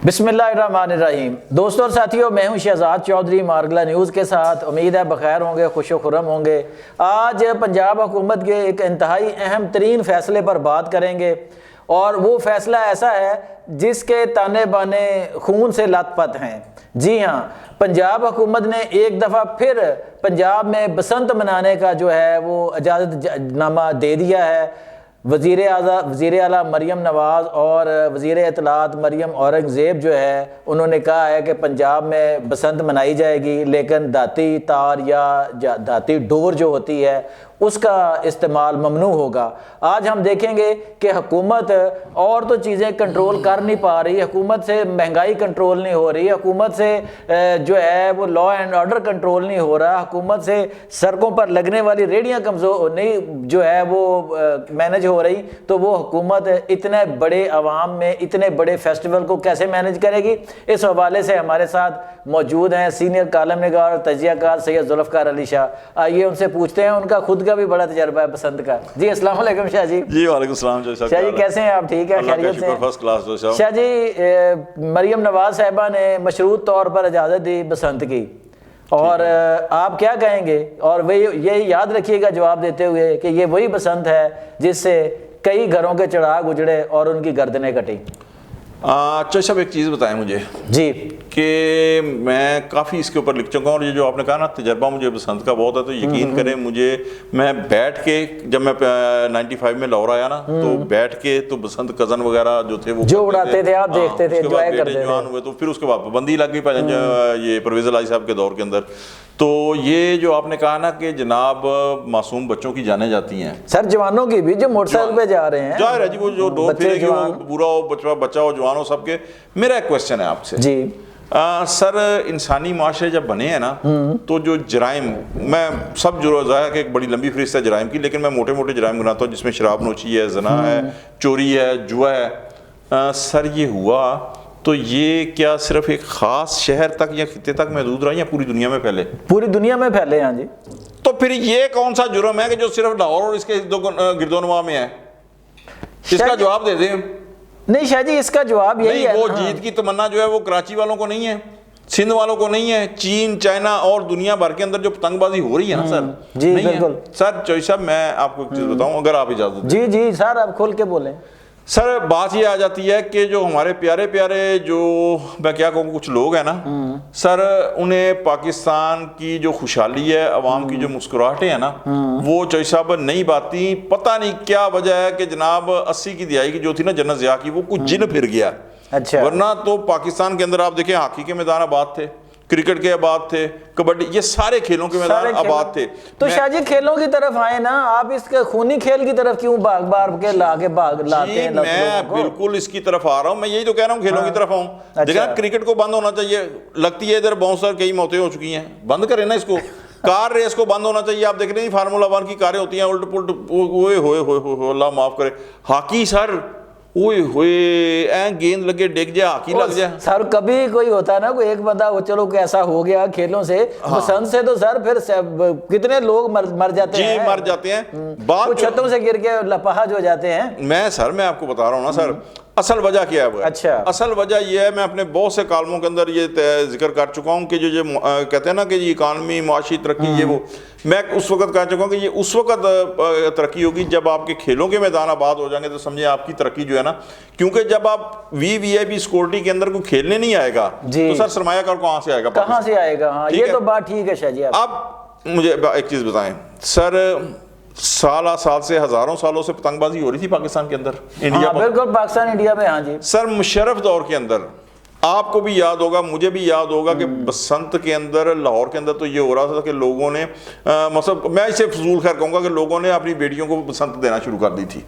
بسم اللہ الرحمن الرحیم۔ دوستوں اور ساتھیوں، میں ہوں شہزاد چودھری مارگلا نیوز کے ساتھ۔ امید ہے بخیر ہوں گے، خوش و خرم ہوں گے۔ آج پنجاب حکومت کے ایک انتہائی اہم ترین فیصلے پر بات کریں گے، اور وہ فیصلہ ایسا ہے جس کے تانے بانے خون سے لت پت ہیں۔ جی ہاں، پنجاب حکومت نے ایک دفعہ پھر پنجاب میں بسنت منانے کا جو ہے وہ اجازت نامہ دے دیا ہے۔ وزیر اعلیٰ مریم نواز اور وزیر اطلاعات مریم اورنگزیب جو ہے انہوں نے کہا ہے کہ پنجاب میں بسنت منائی جائے گی، لیکن دھاتی تار یا دھاتی ڈور جو ہوتی ہے اس کا استعمال ممنوع ہوگا۔ آج ہم دیکھیں گے کہ حکومت اور تو چیزیں کنٹرول کر نہیں پا رہی، حکومت سے مہنگائی کنٹرول نہیں ہو رہی، حکومت سے جو ہے وہ لا اینڈ آرڈر کنٹرول نہیں ہو رہا، حکومت سے سڑکوں پر لگنے والی ریڑیاں کمزور نہیں جو ہے وہ مینج ہو رہی، تو وہ حکومت اتنے بڑے عوام میں اتنے بڑے فیسٹیول کو کیسے مینج کرے گی؟ اس حوالے سے ہمارے ساتھ موجود ہیں سینئر کالم نگار اور تجزیہ کار سید ذوالفقار علی شاہ۔ آئیے ان سے پوچھتے ہیں، ان کا خود کا بھی بڑا تجربہ ہے پسند کا۔ جی السلام علیکم شاہ جی۔ جی وعلیکم السلام شاہ جی، کیسے ہیں آپ؟ ٹھیک ہے، خیریت سے ہیں؟ شاہ جی، مریم نواز صاحبہ نے مشروط طور پر اجازت دی بسنت کی، اور آپ کیا کہیں گے؟ اور وہ یہ یاد رکھیے گا جواب دیتے ہوئے کہ یہ وہی بسنت ہے جس سے کئی گھروں کے چراغ اجڑے اور ان کی گردنیں کٹی۔ اچھا صاحب، ایک چیز بتائیں مجھے جی کہ میں کافی اس کے اوپر لکھ چکا ہوں، اور یہ جو آپ نے کہا نا تجربہ مجھے بسنت کا بہت ہے، تو یقین کریں مجھے، میں بیٹھ کے جب میں 95 میں لاہور آیا نا تو بیٹھ کے تو بسنت کزن وغیرہ جو تھے وہ جو اڑاتے تھے، آپ دیکھتے تھے، انجوائے کرتے تھے۔ جوان ہوئے تو پھر اس کے بعد پابندی لگ گئی یہ پرویز الہی صاحب کے دور کے اندر۔ تو یہ جو آپ نے کہا نا کہ جناب معصوم بچوں کی جانیں جاتی ہیں، سر جوانوں کی بھی جو موٹر سائیکل پہ جا رہے ہیں، ظاہر ہے جی، وہ جو ڈور پھرے گی، وہ برا ہو بچہ ہو جوان ہو سب کے۔ میرا ایک کوشچن ہے آپ سے جی سر، انسانی معاشرے جب بنے ہیں نا تو جو جرائم، میں سب جو ظاہر کہ ایک بڑی لمبی فہرست ہے جرائم کی، لیکن میں موٹے موٹے جرائم گناتا ہوں، جس میں شراب نوشی ہے، زنا ہے، چوری ہے، جوا ہے۔ سر یہ ہوا تو یہ کیا صرف ایک خاص شہر تک یا خطے تک محدود رہا یا پوری دنیا میں پھیلے؟ پوری دنیا میں پھیلے ہیں جی۔ تو پھر یہ کون سا جرم ہے کہ جو صرف لاہور اور اس کے گرد و نواح میں ہے؟ اس کا جواب دے دیں۔ نہیں شاہ جی، اس کا جواب یہی ہے، وہ جیت کی تمنا جو ہے وہ کراچی والوں کو نہیں ہے، سندھ والوں کو نہیں ہے، چین، چائنا اور دنیا بھر کے اندر جو پتنگ بازی ہو رہی ہے نا سر، جی بالکل۔ سر چوئی صاحب، میں آپ کو ایک چیز بتاؤں اگر آپ اجازت دیں۔ جی جی سر، آپ کھول کے بولیں۔ سر بات یہ آ جاتی ہے کہ جو ہمارے پیارے پیارے جو میں کیا کہوں کچھ لوگ ہیں نا سر، انہیں پاکستان کی جو خوشحالی ہے، عوام کی جو مسکراہٹیں ہیں نا، وہ چوئی صاحب نہیں باتی۔ پتہ نہیں کیا وجہ ہے کہ جناب 80 کی دہائی کی جو تھی نا جنت ضیاء کی، وہ کچھ جن پھر گیا۔ اچھا، ورنہ تو پاکستان کے اندر آپ دیکھیں ہاکی کے میدان آباد تھے، کرکٹ کے آباد تھے، کبڈی، یہ سارے کھیلوں کے میدان آباد تھے۔ تو شاہ جی کھیلوں کی طرف آئے نا، آپ اس کے خونی کھیل کی طرف کیوں باغ بار کے لاتے ہیں؟ میں بالکل اس کی طرف آ رہا ہوں، میں یہی تو کہہ رہا ہوں کھیلوں کی طرف آؤں۔ دیکھیں کرکٹ کو بند ہونا چاہیے، لگتی ہے ادھر بہت سارے کئی موتیں ہو چکی ہیں، بند کریں نا اس کو۔ کار ریس کو بند ہونا چاہیے، آپ دیکھ رہے ہیں فارمولا 1 کی کاریں ہوتی ہیں الٹ پلٹ، ہوئے ہوئے ہوئے اللہ معاف کرے۔ ہاکی سر، اوئے ہوئے گیند لگے ڈگ جائے، ہاکی لگ جائے سر۔ کبھی کوئی ہوتا ہے نا، کوئی ایک بندہ چلو ایسا ہو گیا کھیلوں سے، بسنت سے تو سر پھر کتنے لوگ مر جاتے ہیں، جی مر جاتے ہیں، کچھ چھتوں سے گر کے لپہج ہو جاتے ہیں۔ میں آپ کو بتا رہا ہوں نا سر، اصل وجہ کیا ہے وہ؟ اچھا، اصل وجہ یہ ہے، میں اپنے بہت سے کالموں کے اندر یہ ذکر کر چکا ہوں کہ جو کہتے ہیں نا کہ یہ اکانومی معاشی ترقی، یہ وہ میں اس وقت کہہ چکا ہوں کہ یہ اس وقت ترقی ہوگی جب آپ کے کھیلوں کے میدان آباد ہو جائیں گے، تو سمجھیں آپ کی ترقی جو ہے نا، کیونکہ جب آپ وی آئی پی سیکورٹی کے اندر کوئی کھیلنے نہیں آئے گا تو سر سرمایہ کار کہاں سے آئے گا؟ کہاں سے آئے گا؟ ہاں یہ تو بات ٹھیک ہے شاہ جی۔ اب مجھے ایک چیز بتائیں سر، سالہ سال سے ہزاروں سالوں سے پتنگ بازی ہو رہی تھی پاکستان کے اندر، انڈیا پر، بالکل پاکستان انڈیا میں۔ ہاں جی سر، مشرف دور کے اندر آپ کو بھی یاد ہوگا، مجھے بھی یاد ہوگا کہ بسنت کے اندر لاہور کے اندر تو یہ ہو رہا تھا کہ لوگوں نے مطلب میں اسے فضول خیر کہوں گا کہ لوگوں نے اپنی بیٹیوں کو بسنت دینا شروع کر دی تھی،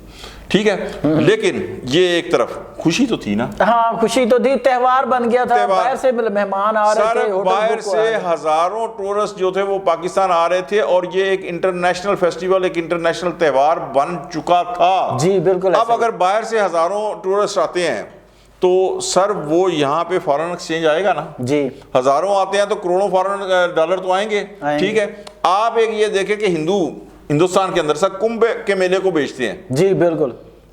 ٹھیک ہے، لیکن یہ ایک طرف خوشی تو تھی نا، ہاں خوشی تو تھی، تہوار بن گیا تھا، باہر سے مہمان آ رہے تھے، باہر سے ہزاروں ٹورسٹ جو تھے وہ پاکستان آ رہے تھے، اور یہ ایک انٹرنیشنل فیسٹیول، ایک انٹرنیشنل تہوار بن چکا تھا۔ جی بالکل۔ اب اگر باہر سے ہزاروں ٹورسٹ آتے ہیں تو سر وہ یہاں پہ فارن ایکسچینج آئے گا نا، جی ہزاروں آتے ہیں تو کروڑوں فارن ڈالر تو آئیں گے، ٹھیک ہے۔ آپ ایک یہ دیکھیں کہ ہندوستان کے اندر سر کمبھ کے میلے کو بیچتے ہیں، جی بالکل،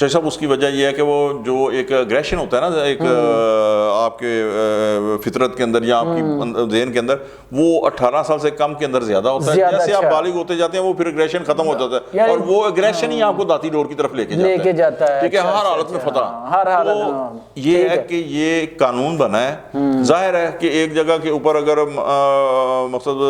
چاہے صاحب اس کی وجہ یہ ہے کہ وہ جو ایک اگریشن ہوتا ہے نا ایک آپ کے فطرت کے اندر یا آپ کی ذہن کے اندر، وہ 18 سال سے کم کے اندر زیادہ ہوتا ہے. جیسے آپ بالغ ہوتے جاتے ہیں وہ پھر اگریشن ختم ہو جاتا ہے، اور وہ اگریشن ہی آپ کو داتی ڈور کی طرف لے کے جاتا ہے. ٹھیک ہے، ہر حالت میں فتح. تو یہ ہے کہ یہ قانون بنا ہے. ظاہر ہے کہ ایک جگہ کے اوپر اگر مقصد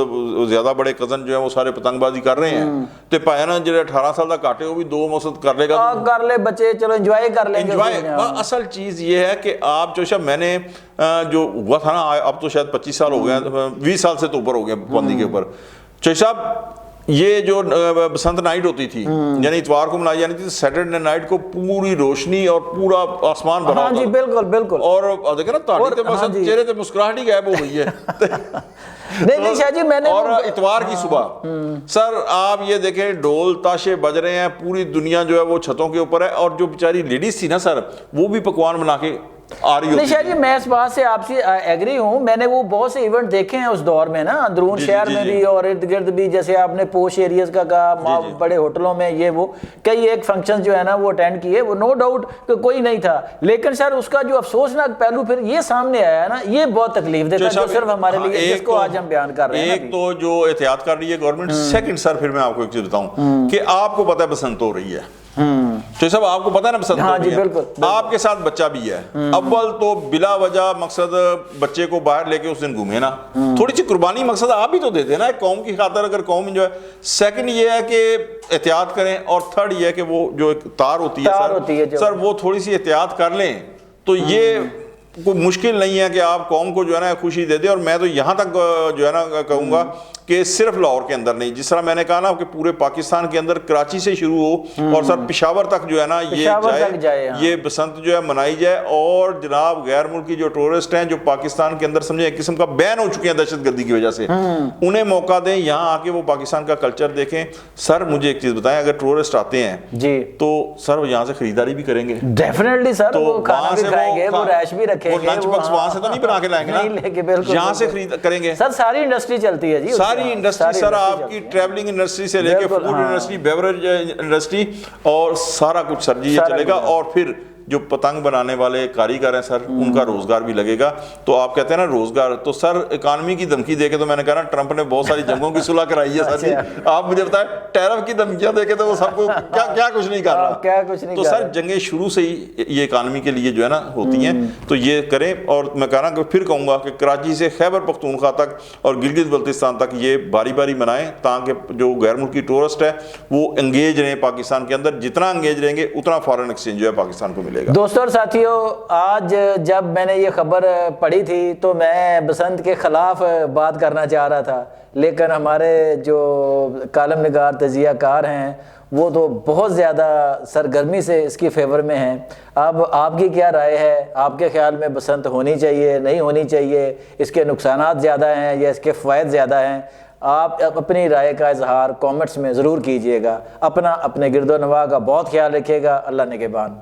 زیادہ بڑے کزن جو ہیں وہ سارے پتنگ بازی کر رہے ہیں تو پایا نا جو 18 سال تک کاٹے وہ بھی 2 مقصد کر لے گا، کر لے بچے، چلو انجوائے کر لیں گے. اصل چیز یہ ہے کہ آپ جو شاید میں نے جو ہوا تھا نا، اب تو شاید 25 سال ہو گئے ہیں، 20 سال سے تو اوپر ہو گیا پابندی کے اوپر. چوہے صاحب یہ جو بسنت نائٹ ہوتی تھی یعنی اتوار کو منائی جانی تھی، سیٹرڈے نائٹ کو پوری روشنی اور پورا آسمان بنا ہوتا. جی بالکل بالکل. اور دیکھیں نا تاڑی تے بس چہرے تے مسکراہٹ ہی غائب ہو گئی ہے. نہیں شاہ جی، میں نے اور اتوار کی صبح سر آپ یہ دیکھیں ڈھول تاشے بج رہے ہیں، پوری دنیا جو ہے وہ چھتوں کے اوپر ہے، اور جو بیچاری لیڈیز تھی نا سر وہ بھی پکوان بنا کے آ رہی ہوتی. شاہ جی میں اس بات سے آپ سے ایگری ہوں. میں نے وہ بہت سے ایونٹ دیکھے ہیں اس دور میں نا، اندرون شہر میں بھی اور ارد گرد بھی، جیسے آپ نے پوش ایریاز کا کہا، بڑے ہوٹلوں میں یہ وہ کئی ایک فنکشن جو ہے نا وہ اٹینڈ کیے. وہ نو ڈاؤٹ کہ کوئی نہیں تھا، لیکن سر اس کا جو افسوسناک پہلو پھر یہ سامنے آیا نا، یہ بہت تکلیف دیتا ہے جو صرف ہمارے لیے، جس کو آج ہم بیان کر رہے ہیں. ایک تو جو احتیاط کر رہی ہے گورنمنٹ، سیکنڈ سر پھر میں آپ کو ایک چیز بتاؤں کہ آپ کو پتہ ہے بسنت ہو رہی ہے، تو سب آپ کو پتہ ہے نا بسنت ہو رہی ہے، آپ کے ساتھ بچہ بھی ہے. اول تو بلا وجہ مقصد بچے کو باہر لے کے اس دن گھومے نا، تھوڑی سی قربانی مقصد آپ بھی تو دیتے نا ایک قوم کی خاطر، اگر قوم جو ہے. سیکنڈ یہ ہے کہ احتیاط کریں، اور تھرڈ یہ ہے کہ وہ جو ایک تار ہوتی ہے سر وہ تھوڑی سی احتیاط کر لیں تو یہ کوئی مشکل نہیں ہے کہ آپ قوم کو جو ہے نا خوشی دے دیں. اور میں تو یہاں تک جو ہے نا کہوں گا کہ صرف لاہور کے اندر نہیں، جس طرح میں نے کہا نا کہ پورے پاکستان کے اندر کراچی سے شروع ہو اور سر پشاور تک جو ہے نا یہ جائے، یہ بسنت جو ہے منائی جائے. اور جناب غیر ملکی جو ٹورسٹ ہیں جو پاکستان کے اندر سمجھیں ایک قسم کا بین ہو چکے ہیں دہشت گردی کی وجہ سے، انہیں موقع دیں یہاں آ کے وہ پاکستان کا کلچر دیکھیں. سر مجھے ایک چیز بتائیں، اگر ٹورسٹ آتے ہیں جی تو سر وہ یہاں سے خریداری بھی کریں گے ڈیفینیٹلی سر، وہ کھانا بھی کھائیں گے، وہ ریش بھی رکھیں گے، لنچ باکس وہاں سے تو نہیں بنا کے لائیں گے نا، یہاں سے خرید کریں گے. سر ساری انڈسٹری چلتی ہے جی، ساری انڈسٹری سر آپ کی ٹریولنگ انڈسٹری سے لے کے فوڈ انڈسٹری، بیوریج انڈسٹری اور سارا کچھ سر جی یہ چلے گا. اور پھر جو پتنگ بنانے والے کاریگر ہیں سر ان کا روزگار بھی لگے گا. تو آپ کہتے ہیں نا روزگار، تو سر اکانومی کی دھمکی دے کے تو میں نے کہا نا ٹرمپ نے بہت ساری جنگوں کی صلح کرائی ہے سر جی. آپ مجھے بتائیں ٹیرف کی دھمکیاں دے کے تو وہ سب کو کیا کچھ نہیں کر رہا. تو سر جنگیں شروع سے ہی یہ اکانومی کے لیے جو ہے نا ہوتی ہیں، تو یہ کریں. اور میں کہہ رہا ہوں کہ پھر کہوں گا کہ کراچی سے خیبر پختونخوا تک اور گلگت بلتستان تک یہ باری باری منائیں تاکہ جو غیر ملکی ٹورسٹ ہے وہ انگیج رہیں پاکستان کے اندر. جتنا انگیج رہیں گے اتنا فارن ایکسچینج جو ہے پاکستان کو ملے گا. دوستوں اور ساتھیوں، آج جب میں نے یہ خبر پڑھی تھی تو میں بسنت کے خلاف بات کرنا چاہ رہا تھا، لیکن ہمارے جو کالم نگار تجزیہ کار ہیں وہ تو بہت زیادہ سرگرمی سے اس کی فیور میں ہیں. اب آپ کی کیا رائے ہے؟ آپ کے خیال میں بسنت ہونی چاہیے نہیں ہونی چاہیے؟ اس کے نقصانات زیادہ ہیں یا اس کے فوائد زیادہ ہیں؟ آپ اپنی رائے کا اظہار کامنٹس میں ضرور کیجئے گا. اپنے گرد و نواح کا بہت خیال رکھیے گا. اللہ نگہبان.